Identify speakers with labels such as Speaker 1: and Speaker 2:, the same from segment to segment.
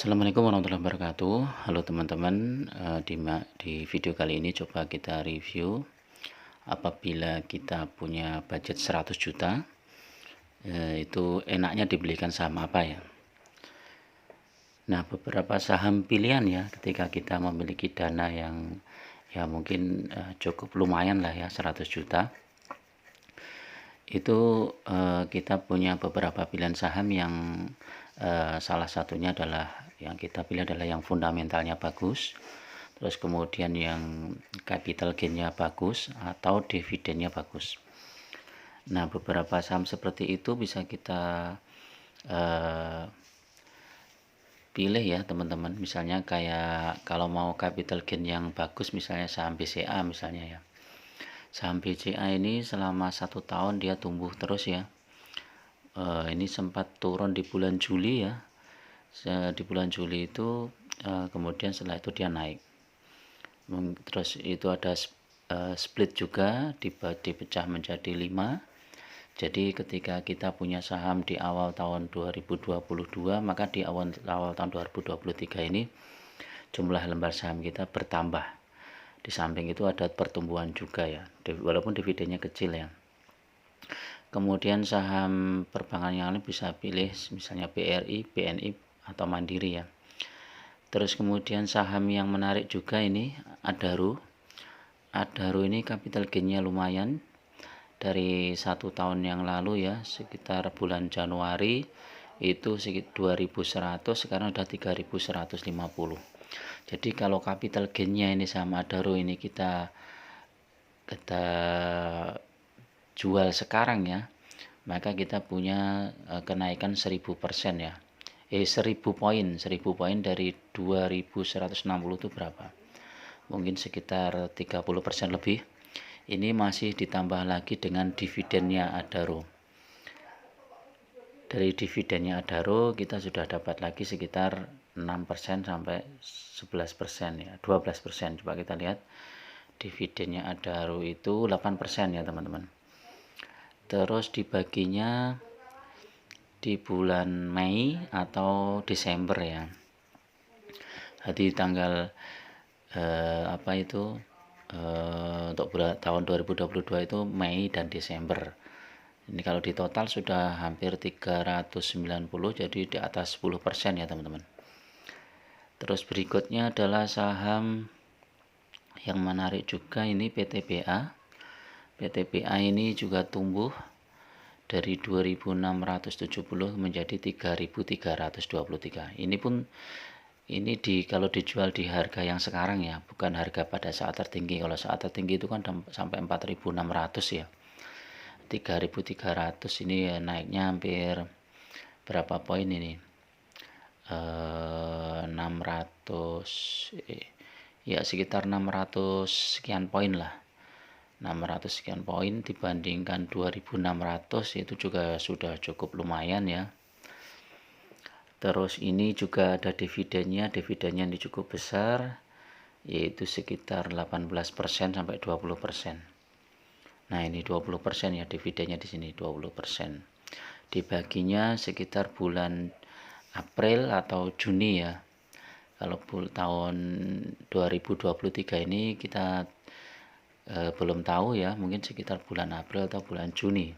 Speaker 1: Assalamualaikum warahmatullahi wabarakatuh. Halo teman-teman, di video kali ini coba kita review apabila kita punya budget 100 juta, itu enaknya dibelikan saham apa ya. Nah, beberapa saham pilihan ya ketika kita memiliki dana yang ya mungkin cukup lumayan lah ya, 100 juta. Itu kita punya beberapa pilihan saham yang salah satunya adalah yang kita pilih adalah yang fundamentalnya bagus, terus kemudian yang capital gainnya bagus atau dividennya bagus. Nah, beberapa saham seperti itu bisa kita pilih ya teman-teman. Misalnya kayak kalau mau capital gain yang bagus, misalnya saham BCA misalnya ya. Saham BCA ini selama 1 tahun dia tumbuh terus ya. Ini sempat turun di bulan Juli ya. Di bulan Juli itu kemudian setelah itu dia naik. Terus itu ada split juga, dipecah menjadi 5. Jadi ketika kita punya saham di awal tahun 2022, maka di awal tahun 2023 ini jumlah lembar saham kita bertambah. Di samping itu ada pertumbuhan juga ya, walaupun dividennya kecil ya. Kemudian saham perbankan yang lain bisa pilih misalnya BRI, BNI atau Mandiri ya. Terus kemudian saham yang menarik juga ini Adaro. Adaro ini capital gainnya lumayan. Dari 1 tahun yang lalu ya, sekitar bulan Januari itu sekitar 2100, sekarang udah 3150. Jadi kalau capital gainnya ini sama Adaro ini kita jual sekarang ya, maka kita punya kenaikan 1000% ya. 1000 poin dari 2160 itu berapa? Mungkin sekitar 30% lebih. Ini masih ditambah lagi dengan dividennya Adaro. Dari dividennya Adaro kita sudah dapat lagi sekitar 6% sampai 11% ya, 12%. Coba kita lihat dividennya Adaro itu 8% ya teman-teman. Terus dibaginya di bulan Mei atau Desember ya. Jadi tanggal untuk tahun 2022 itu Mei dan Desember. Ini kalau di total sudah hampir 390, jadi di atas 10% ya teman-teman. Terus berikutnya adalah saham yang menarik juga, ini PTBA. PTBA ini juga tumbuh dari 2670 menjadi 3323. Ini kalau dijual di harga yang sekarang ya, bukan harga pada saat tertinggi. Kalau saat tertinggi itu kan sampai 4600 ya. 3300 ini ya naiknya hampir berapa poin ini? 600 ya, sekitar 600 sekian poin lah. 600 sekian poin dibandingkan 2600 itu juga sudah cukup lumayan ya. Terus ini juga ada dividennya ini cukup besar, yaitu sekitar 18% sampai 20%. Nah, ini 20% ya dividennya di sini 20%. Dibaginya sekitar bulan April atau Juni ya. Kalau tahun 2023 ini kita belum tahu ya, mungkin sekitar bulan April atau bulan Juni.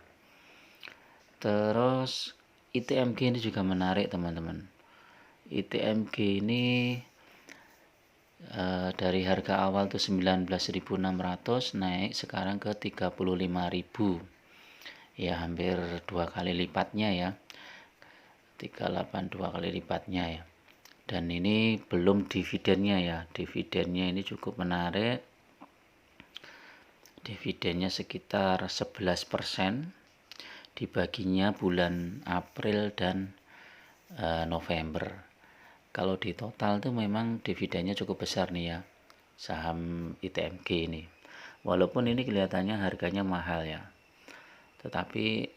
Speaker 1: Terus ITMG ini juga menarik teman-teman. ITMG ini dari harga awal tuh 19.600 naik sekarang ke 35.000 ya, hampir 2 kali lipatnya ya, 382 kali lipatnya ya. Dan ini belum dividennya ya, dividennya ini cukup menarik, dividennya sekitar 11%, dibaginya bulan April dan November. Kalau di total tuh memang dividennya cukup besar nih ya, saham ITMG ini. Walaupun ini kelihatannya harganya mahal ya, tetapi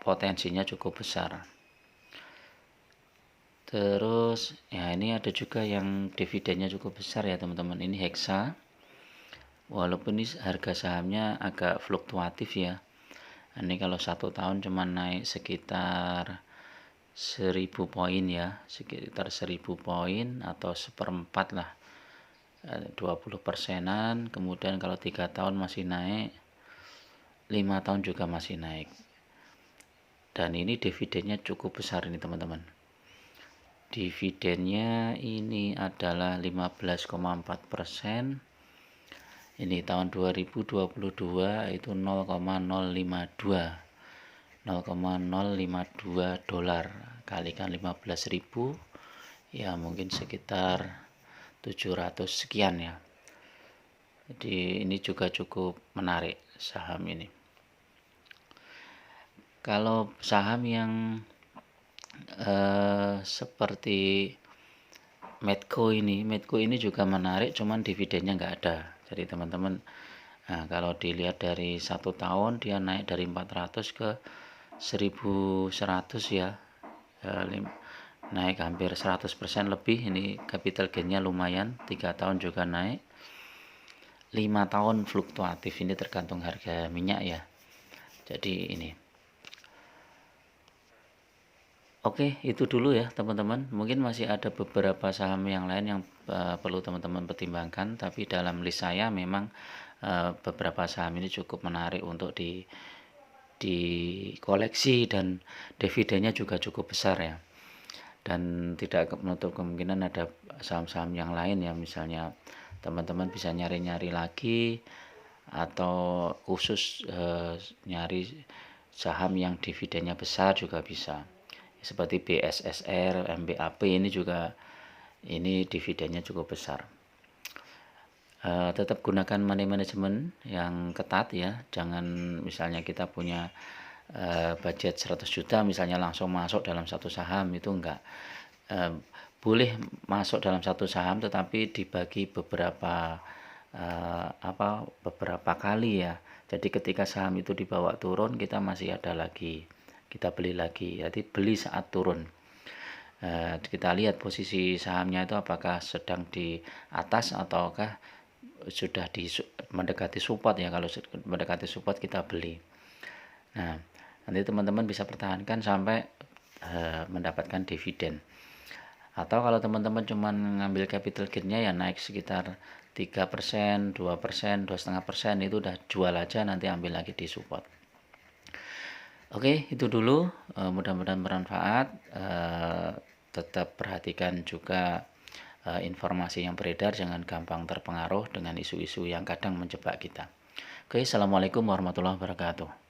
Speaker 1: potensinya cukup besar. Terus ya, ini ada juga yang dividennya cukup besar ya teman-teman. Ini Hexa. Walaupun ini harga sahamnya agak fluktuatif ya. Ini kalau 1 tahun cuma naik sekitar 1000 poin ya, sekitar 1000 poin atau seperempat lah, 20%-an. Kemudian kalau 3 tahun masih naik, 5 tahun juga masih naik. Dan ini dividennya cukup besar ini teman-teman. Dividennya ini adalah 15,4%. Ini tahun 2022 itu 0,052 dolar kalikan 15.000 ya mungkin sekitar 700 sekian ya. Jadi ini juga cukup menarik saham ini. Kalau saham yang seperti Medco ini juga menarik, cuman dividennya nggak ada. Jadi teman-teman, nah kalau dilihat dari 1 tahun dia naik dari 400 ke 1100 ya, naik hampir 100% lebih. Ini capital gainnya lumayan. 3 tahun juga naik, 5 tahun fluktuatif, ini tergantung harga minyak ya. Jadi ini oke, itu dulu ya teman-teman. Mungkin masih ada beberapa saham yang lain yang perlu teman-teman pertimbangkan, tapi dalam list saya memang beberapa saham ini cukup menarik untuk di koleksi dan dividennya juga cukup besar ya. Dan tidak menutup kemungkinan ada saham-saham yang lain ya, misalnya teman-teman bisa nyari-nyari lagi atau khusus nyari saham yang dividennya besar juga bisa. Seperti BSSR, MBAP ini juga ini dividennya cukup besar. Tetap gunakan money management yang ketat ya. Jangan misalnya kita punya budget 100 juta misalnya langsung masuk dalam satu saham, itu enggak. Boleh masuk dalam satu saham tetapi dibagi beberapa beberapa kali ya. Jadi ketika saham itu dibawa turun, kita masih ada lagi, kita beli lagi. Jadi beli saat turun. Kita lihat posisi sahamnya itu apakah sedang di atas ataukah sudah mendekati support ya. Kalau mendekati support kita beli. Nah, nanti teman-teman bisa pertahankan sampai mendapatkan dividen. Atau kalau teman-teman cuma ngambil capital gainnya ya naik sekitar 3%, 2%, 2,5%, itu udah jual aja, nanti ambil lagi di support. Oke, itu dulu. Mudah-mudahan bermanfaat. Tetap perhatikan juga informasi yang beredar, jangan gampang terpengaruh dengan isu-isu yang kadang menjebak kita. Oke, assalamualaikum warahmatullahi wabarakatuh.